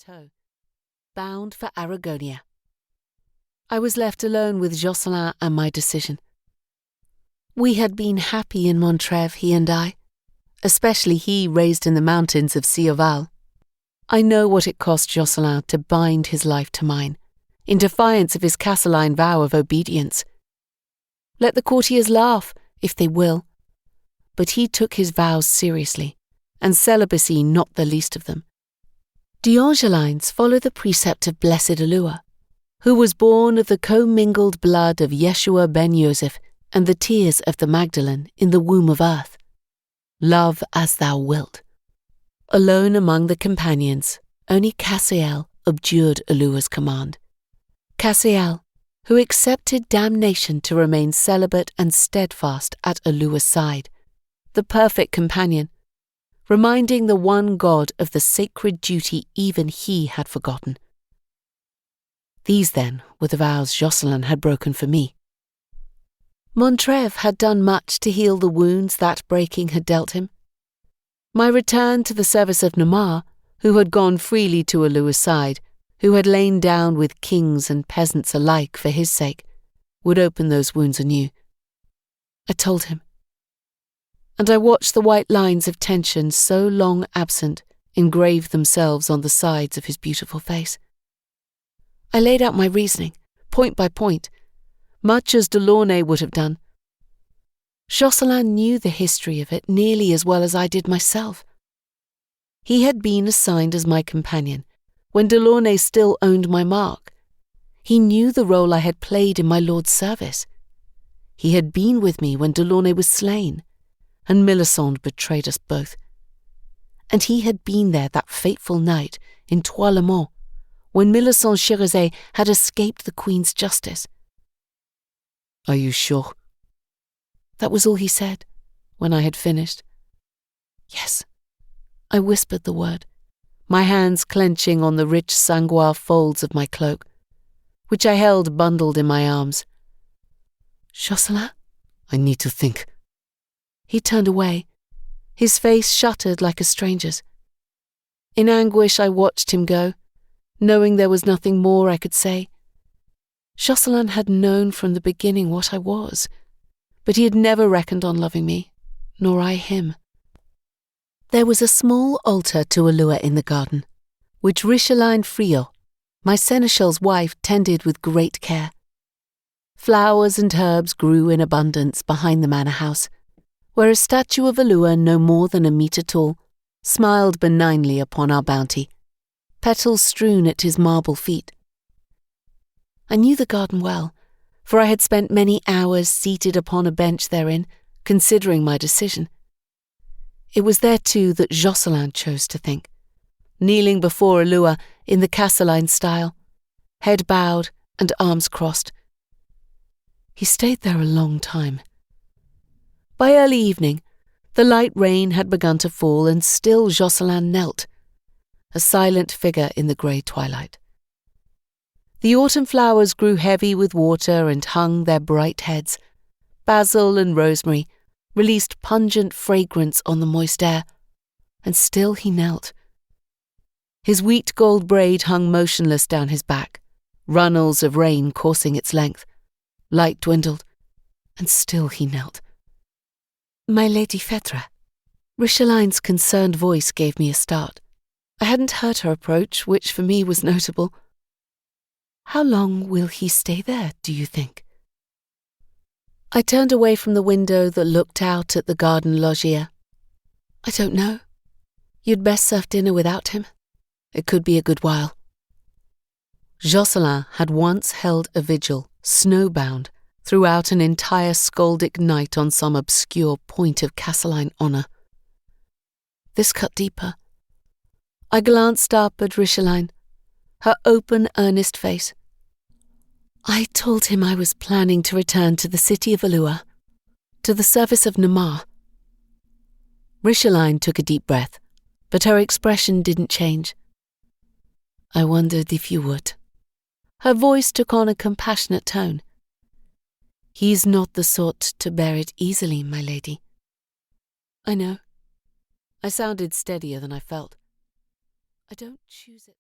tow, bound for Aragonia. I was left alone with Joscelin and my decision. We had been happy in Montreuil, he and I, especially he raised in the mountains of Cioval. I know what it cost Joscelin to bind his life to mine, in defiance of his Casseline vow of obedience. Let the courtiers laugh, if they will, but he took his vows seriously, and celibacy not the least of them. The Angelines follow the precept of Blessed Elua, who was born of the commingled blood of Yeshua ben Joseph and the tears of the Magdalene in the womb of earth. Love as thou wilt. Alone among the companions, only Kushiel abjured Elua's command. Kushiel, who accepted damnation to remain celibate and steadfast at Elua's side, the perfect companion, reminding the one God of the sacred duty even he had forgotten. These, then, were the vows Joscelin had broken for me. Montreuil had done much to heal the wounds that breaking had dealt him. My return to the service of Namar, who had gone freely to Elua's side, who had lain down with kings and peasants alike for his sake, would open those wounds anew. I told him. And I watched the white lines of tension so long absent engrave themselves on the sides of his beautiful face. I laid out my reasoning, point by point, much as Delaunay would have done. Joscelin knew the history of it nearly as well as I did myself. He had been assigned as my companion when Delaunay still owned my mark. He knew the role I had played in my lord's service. He had been with me when Delaunay was slain, and Melisande betrayed us both. And he had been there that fateful night in Trois-le-Mont, when Melisande Cherizet had escaped the Queen's justice. "Are you sure?" That was all he said, when I had finished. "Yes," I whispered the word, my hands clenching on the rich sangoire folds of my cloak, which I held bundled in my arms. "Joscelin?" "I need to think." He turned away, his face shuttered like a stranger's. In anguish I watched him go, knowing there was nothing more I could say. Joscelin had known from the beginning what I was, but he had never reckoned on loving me, nor I him. There was a small altar to Elua in the garden, which Richeline Friot, my seneschal's wife, tended with great care. Flowers and herbs grew in abundance behind the manor house, where a statue of Elua no more than a metre tall smiled benignly upon our bounty, petals strewn at his marble feet. I knew the garden well, for I had spent many hours seated upon a bench therein, considering my decision. It was there too that Joscelin chose to think, kneeling before Elua in the Casseline style, head bowed and arms crossed. He stayed there a long time. By early evening, the light rain had begun to fall, and still Joscelin knelt, a silent figure in the grey twilight. The autumn flowers grew heavy with water and hung their bright heads. Basil and rosemary released pungent fragrance on the moist air, and still he knelt. His wheat gold braid hung motionless down his back, runnels of rain coursing its length. Light dwindled, and still he knelt. "My Lady Phèdre." Richeline's concerned voice gave me a start. I hadn't heard her approach, which for me was notable. "How long will he stay there, do you think?" I turned away from the window that looked out at the garden loggia. "I don't know. You'd best serve dinner without him. It could be a good while." Joscelin had once held a vigil, snowbound, throughout an entire skaldic night on some obscure point of Casseline honour. This cut deeper. I glanced up at Richeline, her open, earnest face. "I told him I was planning to return to the city of Elua, to the service of Namar." Richeline took a deep breath, but her expression didn't change. "I wondered if you would." Her voice took on a compassionate tone. "He's not the sort to bear it easily, my lady." "I know." I sounded steadier than I felt. "I don't choose it."